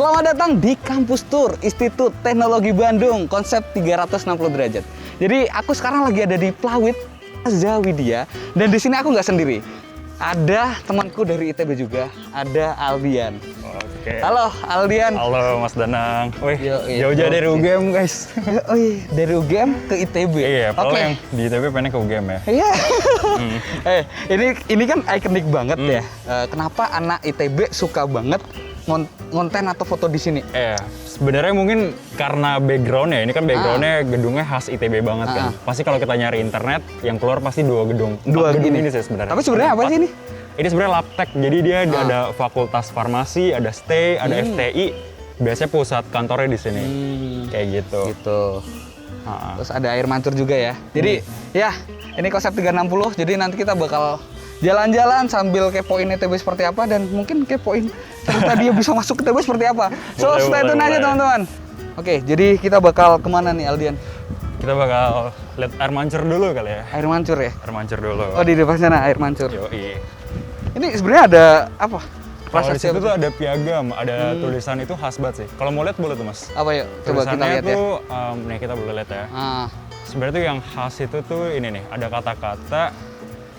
Selamat datang di Kampus Tour Institut Teknologi Bandung, konsep 360 derajat. Jadi aku sekarang lagi ada di Plawit Widya dan di sini aku nggak sendiri. Ada temanku dari ITB juga, ada Aldian. Oke. Halo Aldian. Halo Mas Danang. Wih, Iya. jauh-jauh dari UGM guys. Oh iya, dari UGM ke ITB. Iya, padahal Oke. yang di ITB pengen ke UGM ya. Iya. Ini kan ikonik banget ya. Kenapa anak ITB suka banget konten atau foto di sini? Sebenarnya mungkin karena background ya. Ini kan backgroundnya gedungnya khas ITB banget kan. Pasti kalau kita nyari internet, yang keluar pasti dua gedung. Dua gedung gini. ini sih sebenarnya. Tapi sebenarnya apa sih ini? Ini sebenarnya Labtek. Jadi dia ada fakultas farmasi, ada STEI, ada FTI. Biasanya pusat kantornya di sini. Kayak gitu. Gitu. Terus ada air mancur juga ya. Jadi ya, ini konsep 360. Jadi nanti kita bakal jalan-jalan sambil kepoin ITB seperti apa dan mungkin kepoin ternyata dia bisa masuk ke ITB seperti apa. So, stay tune aja teman-teman. Oke, jadi kita bakal kemana nih Aldian? Kita bakal lihat air mancur dulu kali ya. Air mancur ya? Air mancur dulu. Oh, di depan sana air mancur. Yoi. Ini sebenarnya ada apa? Kalau di situ tuh ada piagam, ada tulisan itu khas banget sih. Kalau mau lihat boleh tuh Mas. Apa yuk? Coba kita lihat ya. Tuh, nih kita boleh lihat ya. Sebenarnya tuh yang khas itu tuh ini nih, ada kata-kata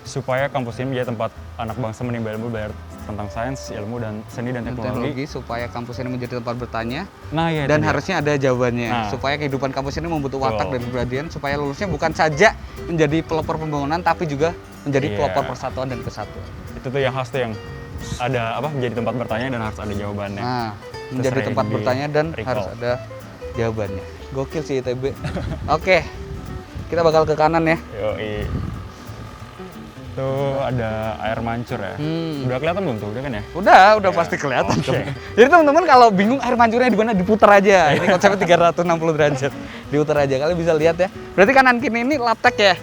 supaya kampus ini menjadi tempat anak bangsa menimba ilmu belajar tentang sains, ilmu dan seni dan teknologi. Supaya kampus ini menjadi tempat bertanya. Nah, ya, Dan harusnya ada jawabannya. Supaya kehidupan kampus ini membutuh watak dan keberanian, supaya lulusnya bukan saja menjadi pelopor pembangunan, tapi juga menjadi pelopor persatuan dan kesatuan. Itu tuh yang khas tuh yang ada apa menjadi tempat bertanya dan harus ada jawabannya. Menjadi tempat bertanya dan harus ada jawabannya. Gokil sih ITB. Oke, kita bakal ke kanan ya. Yoi. Tuh ada air mancur ya. Udah kelihatan belum tuh? Udah kan ya? Udah pasti kelihatan. Jadi teman-teman kalau bingung air mancurnya di mana, diputar aja. Ini konsepnya 360 derajat. Diputar aja, kalian bisa lihat ya. Berarti kanan kiri ini Labtek ya?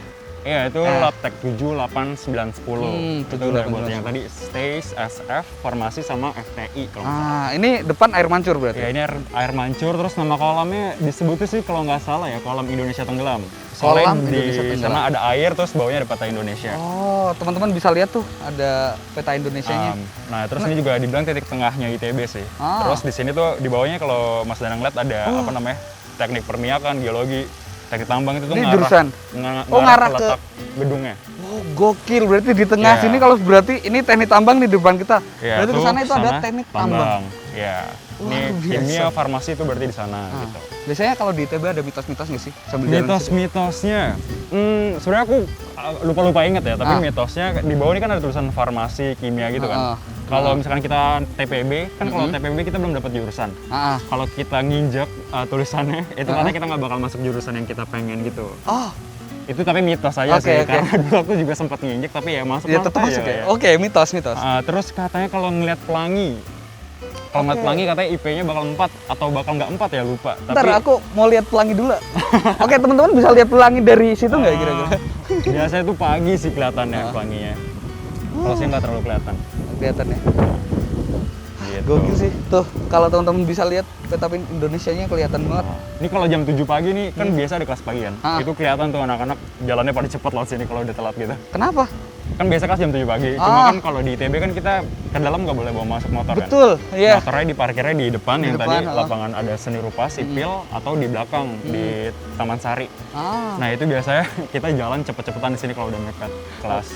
Iya, itu Labtek 7, 8, 9, 10. Itu udah buat yang tadi STEI, SF, Farmasi sama FTI kalau nggak salah. Ini depan air mancur berarti? Ya, ini air mancur, terus nama kolamnya disebutnya sih kalau nggak salah ya, Kolam Indonesia Tenggelam. Soalnya di sana ada air, terus bawahnya ada peta Indonesia. Oh, teman-teman bisa lihat tuh, ada peta Indonesianya. Nah, terus ini juga dibilang titik tengahnya ITB sih. Terus di sini tuh di bawahnya kalau Mas Danang lihat ada apa namanya, teknik permiakan, geologi, teknik tambang itu tuh ngarah ke letak gedungnya. Oh, gokil. Berarti di tengah sini kalau berarti ini teknik tambang di depan kita. Ya, berarti di sana itu ada teknik tambang. Ya. Ini kimia, farmasi itu berarti di sana gitu. Biasanya kalau di ITB ada mitos-mitos nggak sih? Mitos-mitosnya, sebenarnya aku lupa inget ya, tapi mitosnya di bawah ini kan ada tulisan farmasi, kimia gitu kan. Kalau misalkan kita TPB, kan kalau TPB kita belum dapat jurusan. Kalau kita nginjek tulisannya, itu karena kita nggak bakal masuk jurusan yang kita pengen gitu. Itu tapi mitos aja sih, karena dulu aku juga sempat nginjek, tapi ya masuk. Ya tetap masuk ya? Oke, mitos. Terus katanya kalau ngeliat pelangi, pelangi katanya IP-nya bakal 4 atau bakal nggak 4 ya, lupa. Ntar aku mau lihat pelangi dulu. Oke, teman-teman bisa lihat pelangi dari situ nggak kira-kira? Biasanya tuh pagi sih kelihatannya pelanginya. Kalau sih nggak terlalu kelihatan. Kelihatan ya. Gitu. Gokil sih. Tuh, kalau teman-teman bisa lihat peta Indonesianya kelihatan banget. Ini kalau jam 7 pagi nih kan biasa ada kelas pagi kan. Itu kelihatan tuh anak-anak jalannya pada cepet lewat sini kalau udah telat gitu. Kenapa? Kan biasa kelas jam 7 pagi. Cuma kan kalau di ITB kan kita ke dalam nggak boleh bawa masuk motor kan. Betul, iya. Motornya diparkirnya di depan yang tadi lapangan ada seni rupa, sipil atau di belakang di Taman Sari. Nah, itu biasanya kita jalan cepet-cepetan di sini kalau udah mepet kelas.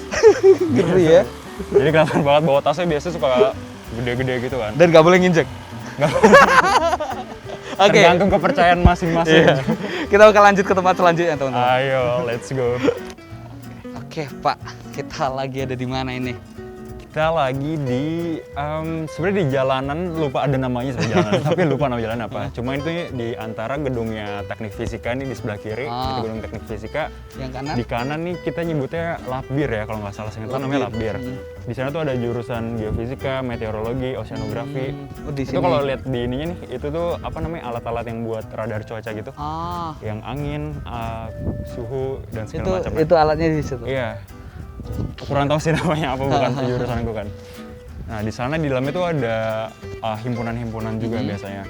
Ngeri ya. Jadi kelihatan banget bawa tasnya biasanya suka gede-gede gitu kan. Dan nggak boleh nginjek. Tergantung kepercayaan masing-masing. Kita bakal lanjut ke tempat selanjutnya, teman-teman. Ayo, let's go. Oke, Pak. Kita lagi ada di mana ini? Kita lagi di, sebenarnya di jalanan, lupa ada namanya sebenarnya jalanan, tapi lupa nama jalan apa. Cuma itu di antara gedungnya teknik fisika nih di sebelah kiri, itu gedung teknik fisika. Yang kanan? Di kanan nih kita nyebutnya Labbir ya, kalau nggak salah, itu namanya Labbir. Di sana tuh ada jurusan geofisika, meteorologi, oceanografi. Itu kalau lihat di ininya nih, itu tuh apa namanya, alat-alat yang buat radar cuaca gitu. Yang angin, suhu, dan segala macam. Itu alatnya di situ? Iya. Kurang tahu sih namanya apa, bukan jurusan gue kan. Nah, di sana di dalamnya tuh ada himpunan-himpunan juga biasanya.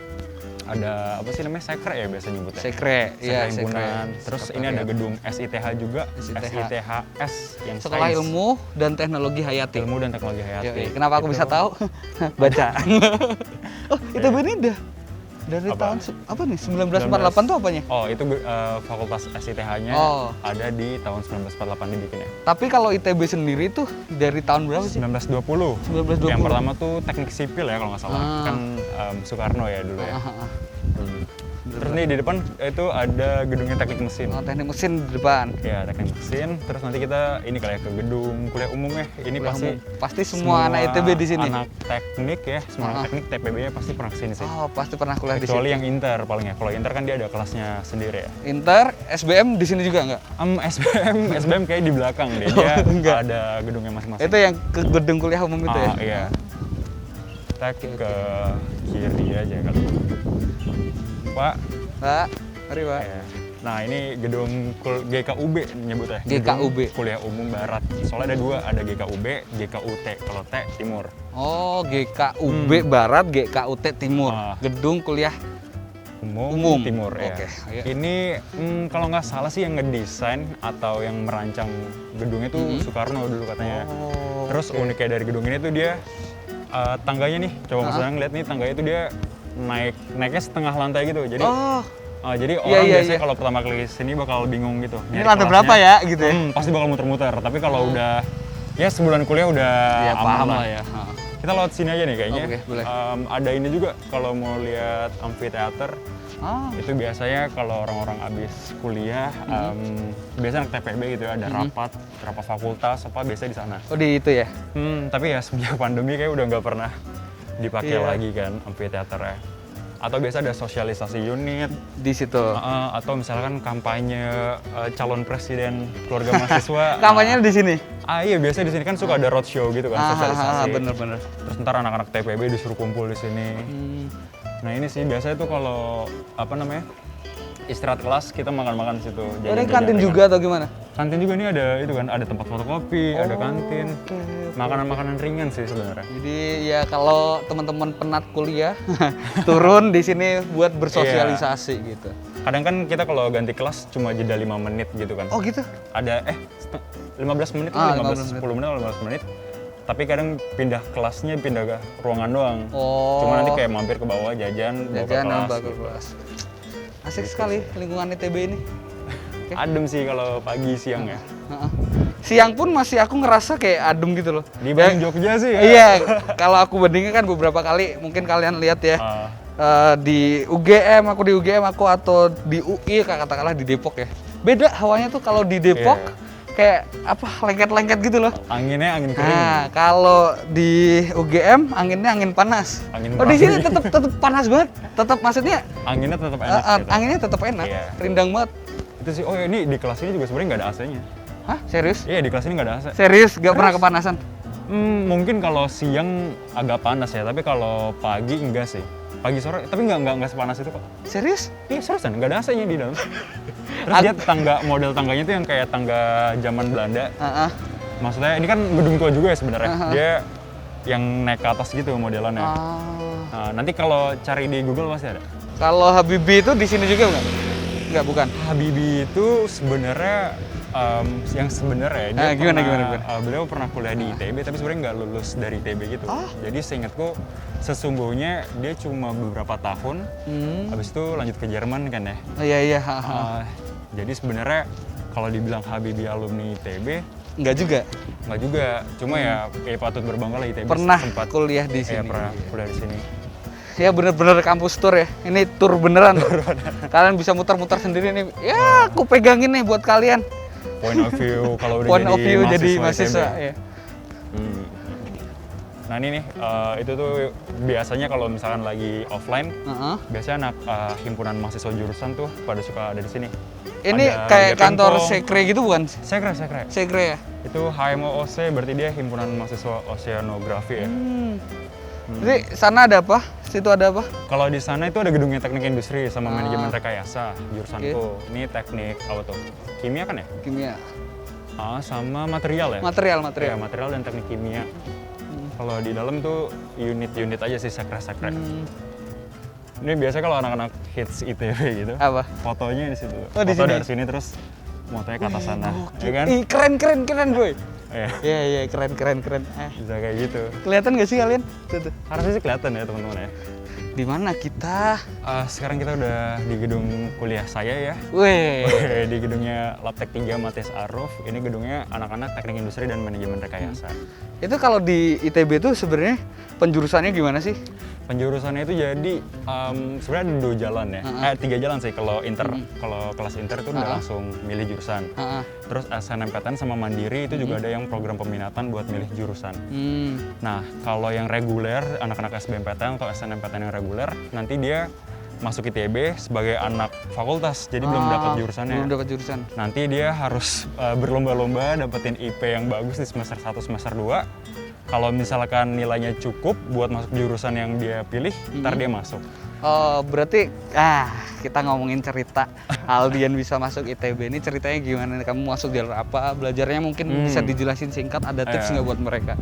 ada apa sih namanya, sekre ya biasa nyebutnya. Sekre, iya, Himpunan. Terus ini ada gedung SITH juga, SITHS yang Sekolah Sains. Ilmu dan Teknologi Hayati. Ilmu dan Teknologi Hayati. Yoi. Kenapa aku bisa tahu? Baca. Oh, ITB ini udah dari Apa? tahun apa nih? 1948 tuh apanya? Oh, itu fakultas SITH-nya ada di tahun 1948 dibikinnya. Tapi kalau ITB sendiri tuh dari tahun berapa sih? 1920. 1920. Yang pertama tuh teknik sipil ya kalau nggak salah. Kan Soekarno ya dulu ya. Terus nih di depan itu ada gedungnya teknik mesin. Oh, teknik mesin di depan. Ya, teknik mesin. Terus nanti kita ini kayak ke gedung kuliah umumnya. Ini Kuliah pasti pasti semua anak ITB di sini. Anak teknik ya, semua anak teknik TPB-nya pasti pernah kesini sih. Oh, pasti pernah kuliah di Kecuali sini. yang inter paling ya. Kalau inter kan dia ada kelasnya sendiri ya. Inter, SBM di sini juga enggak? SBM kayak di belakang deh. Dia ada gedungnya masing-masing. Itu yang ke gedung kuliah umum itu ya? Iya. Kita ke kiri aja kali. Pak. Pak, mari Pak. Ya. Nah ini gedung GKUB nyebutnya. GKUB. Gedung Kuliah Umum Barat. Soalnya ada dua, ada GKUB, GKUT. Kalau T Timur. Oh, GKUB Barat, GKUT Timur. Gedung kuliah Umum Timur ya. Oke, ayo. Ini kalau nggak salah sih yang ngedesain atau yang merancang gedungnya itu Soekarno dulu katanya. Oh, Terus uniknya dari gedung ini tuh dia tangganya nih. Coba Mas Danang lihat nih tangganya tuh dia naiknya setengah lantai gitu. Jadi jadi orang biasanya kalau pertama kali kesini bakal bingung gitu. Ini lantai berapa ya gitu ya? Pasti bakal muter-muter. Tapi kalau udah ya sebulan kuliah udah Ya, aman paham lah. lah ya. Kita lewat sini aja nih kayaknya. Oke, boleh. Ada ini juga kalau mau lihat amfiteater. Itu biasanya kalau orang-orang abis kuliah, biasanya anak TPB gitu ya, ada rapat fakultas apa biasanya di sana. Oh, di itu ya? Tapi ya semenjak pandemi kayak udah nggak pernah dipakai lagi kan amfiteaternya. Atau biasa ada sosialisasi unit Di situ. atau misalkan kampanye calon presiden keluarga mahasiswa. Kampanyenya di sini? Iya biasa di sini kan suka ada roadshow gitu kan, sosialisasi. Bener-bener. Terus ntar anak-anak TPB disuruh kumpul di sini. Nah ini sih biasanya tuh kalau apa namanya istirahat kelas kita makan-makan di situ. Oh, ini kantin juga atau gimana? Kantin juga nih ada itu kan, ada tempat fotokopi, ada kantin. Makanan-makanan ringan sih sebenarnya. Jadi ya kalau teman-teman penat kuliah turun di sini buat bersosialisasi gitu. Kadang kan kita kalau ganti kelas cuma jeda 5 menit gitu kan. Oh gitu? Ada 15 menit, 10 menit, 15 menit. Tapi kadang pindah kelasnya pindah ke ruangan doang. Cuma nanti kayak mampir ke bawah jajan bawa ke kelas. Asik sekali lingkungan ITB ini. Adem sih kalau pagi siang ya. Siang pun masih aku ngerasa kayak adem gitu loh. Dibanding Jogja sih ya. Iya, kalau aku bandingin kan beberapa kali mungkin kalian lihat ya. Di UGM aku atau di UI katakanlah di Depok ya. Beda hawanya tuh kalau di Depok kayak apa lengket-lengket gitu loh. Anginnya angin kering. Nah, kalau di UGM anginnya angin panas. Di sini tetap panas banget. Tetap maksudnya anginnya tetap enak. Gitu. Anginnya tetap enak. Rindang banget. Itu sih. Oh, ini di kelas ini juga sebenarnya nggak ada AC-nya. Hah? Serius? Iya, di kelas ini nggak ada AC. Serius? Nggak pernah kepanasan? Mungkin kalau siang agak panas ya, tapi kalau pagi enggak sih. Pagi sore, tapi nggak sepanas itu kok. Serius? Iya seriusan, nggak ada AC-nya di dalam. Terus dia model tangganya tuh yang kayak tangga zaman Belanda. Maksudnya ini kan gedung tua juga ya sebenarnya. Dia yang naik ke atas gitu modelannya. Nah, nanti kalau cari di Google pasti ada. Kalau Habibie itu di sini juga nggak? Nggak, bukan. Habibie itu sebenarnya yang sebenarnya dia gimana? Beliau pernah kuliah di ITB tapi sebenarnya nggak lulus dari ITB gitu. Jadi seingatku sesungguhnya dia cuma beberapa tahun. Habis itu lanjut ke Jerman kan ya. Iya. Jadi sebenarnya kalau dibilang Habibie alumni ITB nggak juga. Cuma ya patut berbangga lah ITB pernah sempat kuliah di sini. Pernah kuliah di sini. Ya bener-bener kampus tour ya. Ini tour beneran. Kalian bisa muter-muter sendiri nih. Ya aku pegangin nih buat kalian. Point of view kalau udah jadi mahasiswa ya. Nah ini nih, itu tuh biasanya kalau misalkan lagi offline, biasanya anak himpunan mahasiswa jurusan tuh pada suka ada di sini. Ini ada kayak kantor sekre gitu bukan? Sekre ya? Itu HMOOC, berarti dia himpunan mahasiswa oceanografi ya. Jadi sana ada apa? Situ ada apa? Kalau di sana itu ada gedungnya teknik industri sama manajemen rekayasa jurusanku. Ini teknik apa tuh? Kimia kan ya? Kimia. Sama material ya? Material. Ya, material dan teknik kimia. Kalau di dalam tuh unit-unit aja sih sekre-sekre. Ini biasanya kalau anak-anak hits ITB gitu, Apa? fotonya di situ. Oh, di Foto sini? dari sini terus motonya ke atas sana, Oke. ya kan? Ih, keren boy. Iya, Iya, keren. bisa kayak gitu. Kelihatan gak sih kalian? Tuh. Harusnya sih kelihatan ya teman-teman ya. Di mana kita? Sekarang kita udah di gedung kuliah saya ya. Weh. Di gedungnya Labtek 3 Matias Aruf. Ini gedungnya anak-anak teknik industri dan manajemen rekayasa. Itu kalau di ITB tuh sebenarnya penjurusannya gimana sih? Penjurusannya itu jadi sebenarnya ada 2 jalan ya. 3 jalan sih kalau kalau kelas inter itu udah langsung milih jurusan. Terus SNMPTN sama Mandiri itu juga ada yang program peminatan buat milih jurusan. Nah, kalau yang reguler anak-anak SBMPTN atau SNMPTN yang reguler nanti dia masuk ITB sebagai anak fakultas, jadi belum dapat jurusannya. Belum dapat jurusan. Nanti dia harus berlomba-lomba dapetin IP yang bagus di semester 1, semester 2. Kalau misalkan nilainya cukup buat masuk jurusan yang dia pilih, ntar dia masuk. Oh, berarti kita ngomongin cerita Aldian bisa masuk ITB ini ceritanya gimana? Kamu masuk jalur apa? Belajarnya mungkin bisa dijelasin singkat, ada tips nggak buat mereka?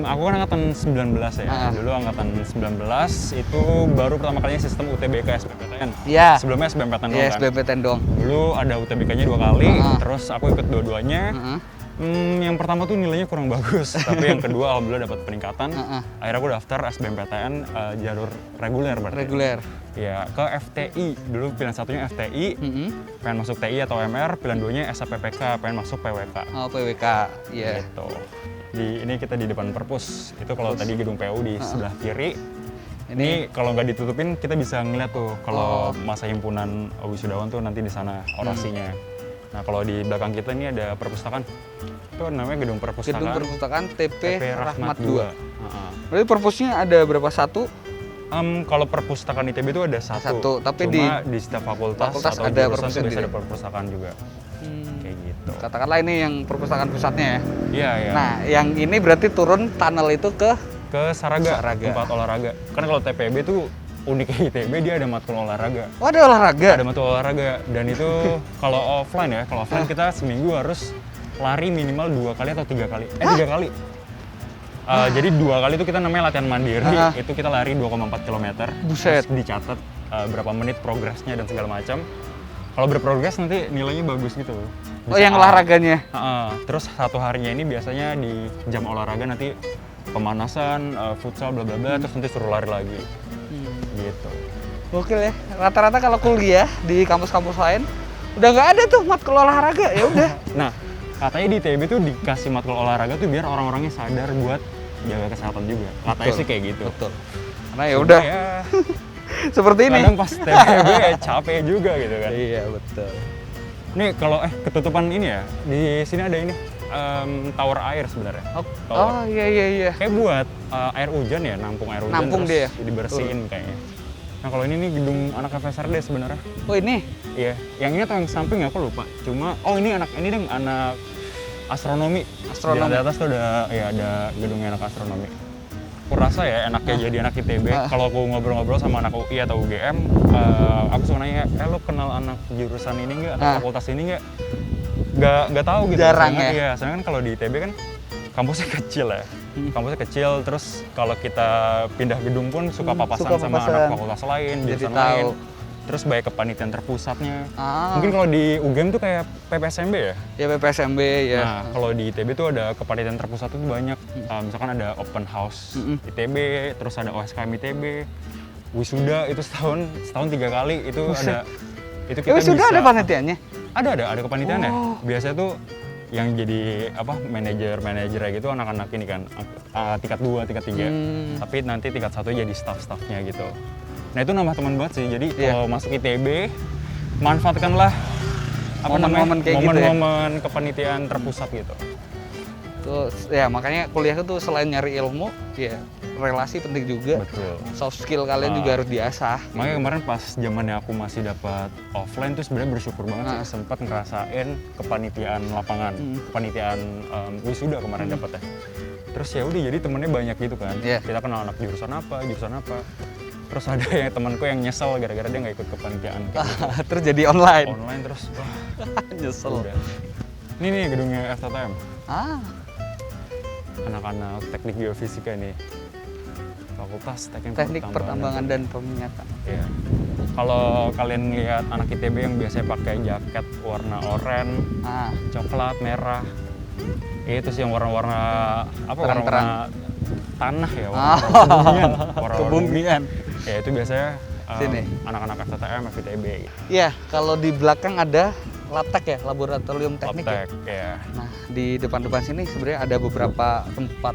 Aku kan angkatan 19 ya. Dulu angkatan 19 itu baru pertama kalinya sistem UTBK SBMPTN. Iya. Sebelumnya SBMPTN doang Iya, kan. SBMPTN doang. Dulu ada UTBK-nya 2 kali, terus aku ikut dua-duanya. Yang pertama tuh nilainya kurang bagus, tapi yang kedua alhamdulillah dapat peningkatan. Akhirnya aku daftar SBMPTN jalur reguler berarti. Reguler. Ya, ke FTI. Dulu pilihan satunya FTI, pengen masuk TI atau MR, pilihan 2-nya SAPPK, pengen masuk PWK. Oh, PWK. Iya. Gitu. Ini kita di depan perpus. Itu kalau tadi gedung PU di sebelah kiri. Ini kalau nggak ditutupin kita bisa ngeliat tuh kalau masa himpunan wisudawan tuh nanti di sana orasinya. Nah, kalau di belakang kita ini ada perpustakaan. Itu namanya gedung perpustakaan. Gedung perpustakaan TP Rahmat 2. 2. Berarti perpusnya ada berapa? Satu? Kalau perpustakaan ITB itu ada satu, tapi cuma di setiap fakultas atau ada jurusan perpus itu bisa sendiri. ada perpustakaan juga. Kayak gitu. Katakanlah ini yang perpustakaan pusatnya ya. Iya, iya. Nah, yang ini berarti turun tunnel itu ke Saraga, tempat olahraga. Karena kalau TPB tuh uniknya ITB dia ada matkul olahraga. Oh, ada olahraga? Ada matkul olahraga dan itu kalau offline ya, kalau offline kita seminggu harus lari minimal 2 kali atau 3 kali. 3 kali. Jadi 2 kali itu kita namanya latihan mandiri, itu kita lari 2,4 km. Buset. Terus dicatat berapa menit progresnya dan segala macam. Kalau berprogres nanti nilainya bagus gitu. Oh, yang olahraganya? Terus satu harinya ini biasanya di jam olahraga nanti pemanasan, futsal, bla bla bla, terus nanti suruh lari lagi. Gitu. Gokil ya. Rata-rata kalau kuliah di kampus-kampus lain udah nggak ada tuh matkul olahraga, ya udah. Nah, katanya di ITB tuh dikasih matkul olahraga tuh biar orang-orangnya sadar buat jaga kesehatan juga. Katanya sih kayak gitu. Betul. Karena ya udah. Ya, seperti ini. kadang pas TPB capek juga gitu kan. Iya, betul. Nih kalau ketutupan ini ya, di sini ada ini tower air sebenarnya. Oh, iya. Kayak buat air hujan ya, nampung air hujan Nampung terus dia. dibersihin kayaknya. Nah, kalau ini nih gedung anak FSRD sebenarnya. Oh, ini? Iya, yang ini atau yang samping aku lupa. Cuma ini anak astronomi. Astronomi. Di atas tuh ada gedungnya anak astronomi. Aku rasa ya enaknya jadi anak ITB. Kalau aku ngobrol-ngobrol sama anak UI atau UGM, aku suka nanya, lo kenal anak jurusan ini nggak? Atau fakultas ini nggak? Nggak tahu gitu. Jarang soalnya, ya? Iya, soalnya kan kalau di ITB kan kampusnya kecil ya. Kampusnya kecil, terus kalau kita pindah gedung pun suka papasan sama anak fakultas lain, jurusan lain. Terus banyak kepanitiaan terpusatnya. Mungkin kalau di UGM tuh kayak PPSMB ya? Ya, PPSMB ya. Nah, kalau di ITB tuh ada kepanitiaan terpusat tuh banyak. Misalkan ada open house ITB, terus ada OSKM ITB, wisuda itu setahun 3 kali itu ada. Itu kita wisuda bisa. ada panitiannya? Ada kepanitiaannya. Biasanya tuh yang jadi manajer gitu anak-anak ini kan tingkat 2, tingkat 3. Tapi nanti tingkat 1 jadi staff-staffnya gitu. Nah, itu nambah teman banget sih. Jadi kalau masuk ITB, manfaatkanlah momen-momen kayak gitu ya? momen kepanitiaan terpusat gitu. Tuh, ya makanya kuliah itu selain nyari ilmu, ya relasi penting juga. Betul. Soft skill kalian juga harus diasah. Makanya kemarin pas zamannya aku masih dapat offline tuh sebenarnya bersyukur banget sih sempat ngerasain kepanitiaan lapangan, kepanitiaan wisuda kemarin dapatnya. Terus ya udah jadi temennya banyak gitu kan. Kita kenal anak jurusan apa. Terus ada yang temanku yang nyesel gara-gara dia nggak ikut kepanitiaan. Terus jadi online. Online terus Nyesel. udah. Ini nih gedungnya FTTM. Ah, Anak-anak teknik geofisika nih. Fakultas Teknik Pertambangan dan Peminyakan. Iya. Kalau kalian lihat anak ITB yang biasanya pakai jaket warna oranye, coklat, merah, itu sih yang warna-warna apa? Terang-terang. Warna tanah ya, warna kebumian. Ya itu biasanya Sini. anak-anak STM FITB. Iya, kalau di belakang ada LATEK ya, Laboratorium Teknik ya. Labtek, ya. Nah, di depan-depan sini sebenarnya ada beberapa tempat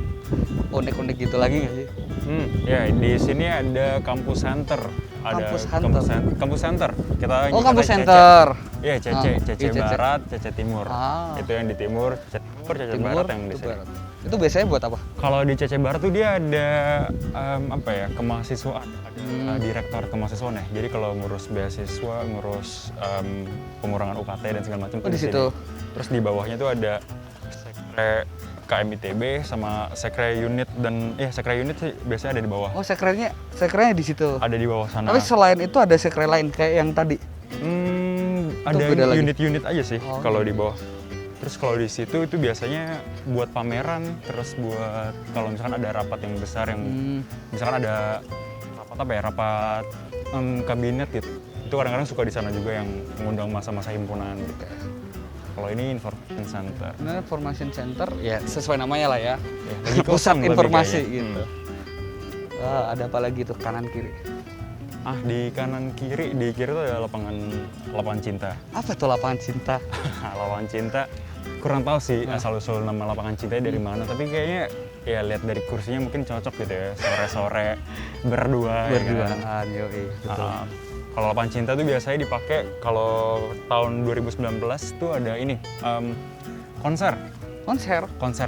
unik-unik gitu lagi nggak sih? Ya di sini ada Kampus Center. Ada Kampus Center. Kita Kampus CC. Center. Iya, CC Barat, CC Timur. Itu yang di timur, CC Barat yang di sini. Itu biasanya buat apa? Kalau di CC Barat tuh dia ada apa ya, kemahasiswaan, ada direktor kemahasiswaan ya. Jadi kalau ngurus beasiswa, ngurus pengurangan UKT dan segala macam di situ. Terus di bawahnya tuh ada sekre KMITB sama sekre unit dan sekre unit sih biasanya ada di bawah. Oh, sekrenya di situ. Ada di bawah sana. Tapi selain itu ada sekre lain kayak yang tadi. Ada unit-unit aja sih kalau di bawah. Terus kalau di situ itu biasanya buat pameran, terus buat kalau misalkan ada rapat yang besar yang misalkan ada rapat kabinet gitu. Itu kadang-kadang suka di sana juga yang mengundang masa-masa himpunan gitu. Kalau ini Information Center. Nah, Information Center ya sesuai namanya lah ya. Pusat informasi gitu. Ada apa lagi tuh kanan kiri? Di kanan kiri, di kiri tuh ada lapangan cinta. Apa tuh lapangan cinta? Lapangan cinta kurang tahu sih asal-usul nama lapangan cinta dari mana, tapi kayaknya ya lihat dari kursinya mungkin cocok gitu ya, sore-sore berdua. Berduaan, yoi, betul. Kalau lapangan cinta tuh biasanya dipakai kalau tahun 2019 tuh ada ini konser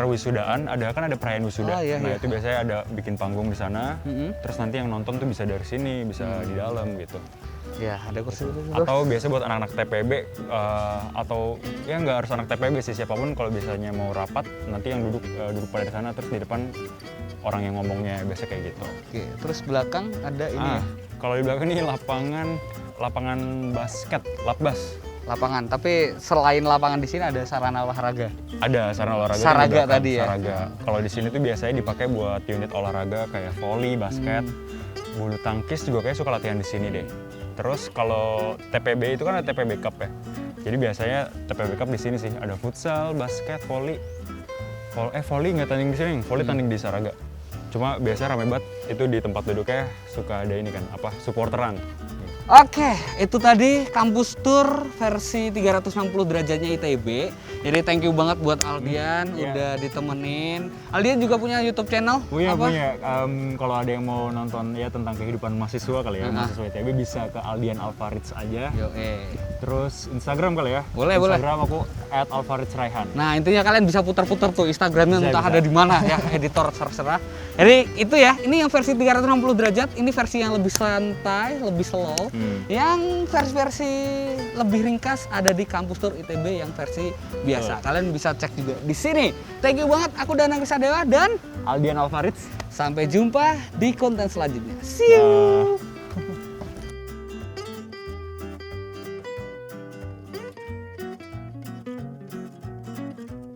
wisudaan, kan ada perayaan wisuda. Itu biasanya ada bikin panggung di sana. Terus nanti yang nonton tuh bisa dari sini, bisa di dalam gitu. Ya, ada kursi. Atau biasa buat anak-anak TPB atau ya nggak harus anak TPB sih, siapapun kalau biasanya mau rapat nanti yang duduk pada di sana, terus di depan orang yang ngomongnya biasa kayak gitu. Oke, terus belakang ada ini. Kalau di belakang ini lapangan basket, lapbas. Lapangan, tapi selain lapangan di sini ada sarana olahraga. Ada sarana olahraga. Saraga tadi ya. Saraga. Kalau di sini tuh biasanya dipakai buat unit olahraga kayak volley, basket, bulu tangkis juga kayak suka latihan di sini deh. Terus kalau TPB itu kan ada TPB Cup ya. Jadi biasanya TPB Cup di sini sih ada futsal, basket, volley. Volley nggak tanding di sini, volley tanding di Saraga. Cuma biasanya rame banget itu di tempat duduknya suka ada ini kan, supporteran. Oke, itu tadi kampus tour versi 360 derajatnya ITB. Jadi thank you banget buat Aldian udah ditemenin. Aldian juga punya YouTube channel? Punya. Kalau ada yang mau nonton ya tentang kehidupan mahasiswa kali ya, mahasiswa ITB bisa ke Aldian Alvarits aja. Terus Instagram kali ya? Boleh. Instagram aku @alvaritsraihan. Nah, intinya kalian bisa putar-putar tuh Instagramnya entah ada di mana ya, editor terserah. Jadi itu ya, ini yang versi 360 derajat, ini versi yang lebih santai, lebih slow. Yang versi lebih ringkas ada di kampus tour ITB yang versi biasa. Kalian bisa cek juga di sini. Thank you banget, aku Danang Krisadewa dan Aldian Alvarits. Sampai jumpa di konten selanjutnya. See you.